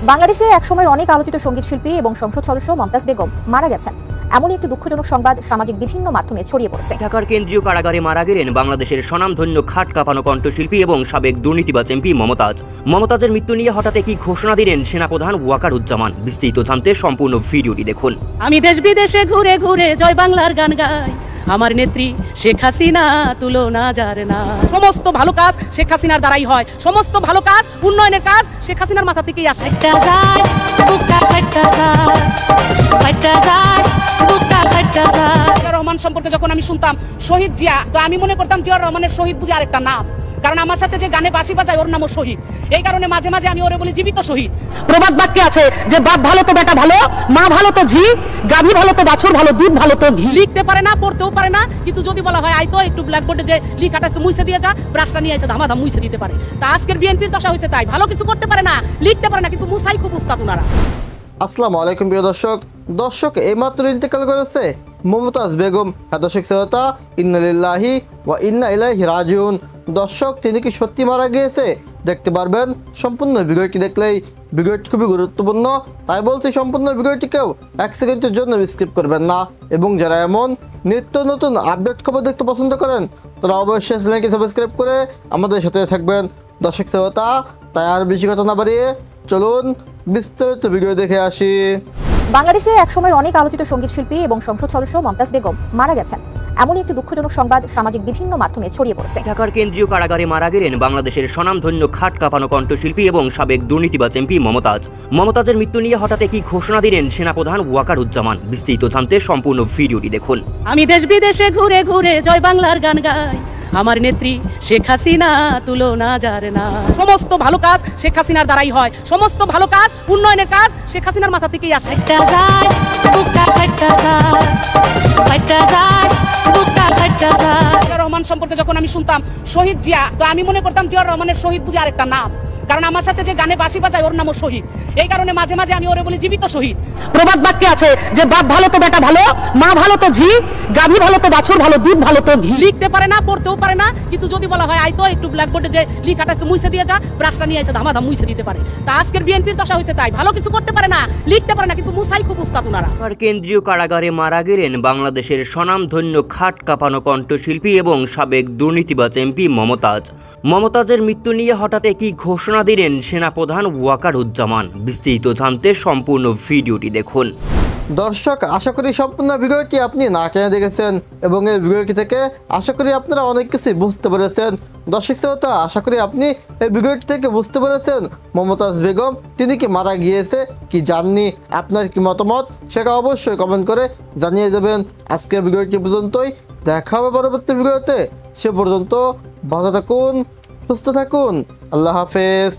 বাংলাদেশে একসময়ের অনেক আলোচিত সঙ্গীত শিল্পী এবং সংসদ সদস্য মমতাজ বেগম মারা গেছেন। এমনই একটি দুঃখজনক সংবাদ সামাজিক বিভিন্ন মাধ্যমে ছড়িয়ে পড়েছে। ঢাকার কেন্দ্রীয় কারাগারে মারা গেলেন বাংলাদেশের স্বনামধন্য খাট কাঁপানো কণ্ঠশিল্পী এবং সাবেক দুর্নীতিবাজ এমপি মমতাজ। মমতাজের মৃত্যু নিয়ে হঠাৎ কি ঘোষণা দিলেন সেনাপ্রধান ওয়াকারুজ্জামান। বিস্তারিত জানতে সম্পূর্ণ ভিডিওটি দেখুন। আমি দেশ বিদেশে ঘুরে ঘুরে জয় বাংলার গান গাই, আমার নেত্রী শেখ হাসিনা তুলনা যার না। সমস্ত ভালো কাজ শেখ হাসিনার দ্বারাই হয়, সমস্ত ভালো কাজ উন্নয়নের কাজ শেখ হাসিনার মাথা থেকেই আসে। জিয়াউর রহমান সম্পর্কে যখন আমি শুনতাম শহীদ জিয়া, তো আমি মনে করতাম জিয়াউর রহমানের শহীদ বুঝি আরেকটা নাম, কারণ আমার সাথে যে গানে বাঁশি বাজায় ওর নামও শহীদ। এই কারণে মাঝে মাঝে আমি ওরে বলি জীবিত শহীদ। প্রবাদ বাক্যে আছে যে বাপ ভালো তো বেটা ভালো, মা ভালো তো ঝি, গাভী ভালো তো বাছুর ভালো, দুধ ভালো তো ঘি। লিখতে পারে না, পড়তেও পারে না, কিন্তু যদি বলা হয় আইতো একটু ব্ল্যাকবোর্ডে যে লিখাটা মুছে দিয়ে যা, ব্রাশটা নিয়ে এসে ধামাধাম মুছে দিতে পারে। তা আজকের বিএনপির দশা হয়েছে তাই, ভালো কিছু করতে পারে না, লিখতে পারে না, কিন্তু মুসাই খুব উস্তাদ উনারা। আসসালামু আলাইকুম প্রিয় দর্শক এইমাত্র ইন্তেকাল করেছে মমতাজ বেগম। দর্শক শ্রোতা, ইন্না লিল্লাহি ওয়া ইন্না ইলাইহি রাজিউন। দর্শক, তিনি কি সত্যি মারা গিয়েছে? দেখতে পারবেন সম্পূর্ণ ভিডিওটি দেখলেই। ভিডিওটি খুবই গুরুত্বপূর্ণ, তাই বলছি সম্পূর্ণ ভিডিওটিকেও 1 সেকেন্ডের জন্য স্কিপ করবেন না। এবং যারা এমন নিত্য নতুন আপডেট খবর দেখতে পছন্দ করেন তারা অবশ্যই চ্যানেলটি সাবস্ক্রাইব করে আমাদের সাথে থাকবেন। দর্শক শ্রোতা, তাই আর বেশি কথা না বাড়িয়ে চলুন বিস্তারিত ভিডিও দেখে আসি। বাংলাদেশে একসময়ের অনেক আলোচিত সঙ্গীত শিল্পী এবং সংসদ সদস্য মমতাজ বেগম মারা গেছেন। এমনই একটি দুঃখজনক সংবাদ সামাজিক বিভিন্ন মাধ্যমে ছড়িয়ে পড়েছে। ঢাকার কেন্দ্রীয় কারাগারে মারা গেলেন বাংলাদেশের স্বনামধন্য খাট কাঁপানো কণ্ঠশিল্পী এবং সাবেক দুর্নীতিবাজ এমপি মমতাজ। মমতাজের মৃত্যু নিয়ে হঠাৎ কি ঘোষণা দিলেন সেনাপ্রধান ওয়াকারুজ্জামান। বিস্তারিত জানতে সম্পূর্ণ ভিডিওটি দেখুন। আমি দেশ বিদেশে ঘুরে ঘুরে জয় বাংলার গান গাই, আমার নেত্রী শেখ হাসিনা তুলনা যার না। সমস্ত ভালো কাজ শেখ হাসিনার দ্বারাই হয়, সমস্ত ভালো কাজ উন্নয়নের কাজ শেখ হাসিনার মাথা থেকেই আসে। জিয়াউর রহমান সম্পর্কে যখন আমি শুনতাম শহীদ জিয়া, তো আমি মনে করতাম জিয়াউর রহমানের শহীদ বুঝি আরেকটা নাম, কারণ আমার সাথে যে গানে বাঁশি বাজায় ওর নামও শহীদ। এই কারণে মাঝে মাঝে আমি ওরে বলি জীবিত শহীদ। প্রবাদ বাক্যে আছে যে বাপ ভালো তো বেটা ভালো, মা ভালো তো ঝি, গাভী ভালো তো বাছুর ভালো, দুধ ভালো তো ঘি। লিখতে পারে না, পড়তেও পারে না, কিন্তু যদি বলা হয় আইতো একটু ব্ল্যাকবোর্ডে যে লিখাটা মুছে দিয়ে যা, ব্রাশটা নিয়ে এসে ধামাধাম মুছে দিতে পারে। তা আজকের বিএনপির দশা হয়েছে তাই, ভালো কিছু করতে পারে না, লিখতে পারে না, কিন্তু মুসাই খুব উস্তাদ উনারা। ঢাকার কেন্দ্রীয় কারাগারে মারা গেলেন বাংলাদেশের স্বনামধন্য খাট কাঁপানো কণ্ঠশিল্পী এবং সাবেক দুর্নীতিবাজ এমপি মমতাজ। মমতাজের মৃত্যু নিয়ে হঠাৎ কি ঘোষণা দিলেন সেনাপ্রধান ওয়াকারুজ্জামান। বিস্তারিত জানতে সম্পূর্ণ ভিডিওটি দেখুন। দর্শক, আশা করি সম্পূর্ণ ভিডিওটি আপনি না কেনে দেখেছেন এবং এই ভিডিওটি থেকে আশা করি আপনারা অনেক কিছুই বুঝতে পেরেছেন। দর্শক শ্রোতা, আশা করি আপনি এই ভিডিওটি থেকে বুঝতে পেরেছেন মমতাজ বেগম তিনি কি মারা গিয়েছে কি জাননি। আপনার কি মতামত সেটা অবশ্যই কমেন্ট করে জানিয়ে যাবেন। আজকের ভিডিওটি পর্যন্তই, দেখা হবে পরবর্তী ভিডিওতে। সে পর্যন্ত ভালো থাকুন, সুস্থ থাকুন, আল্লাহ হাফেজ।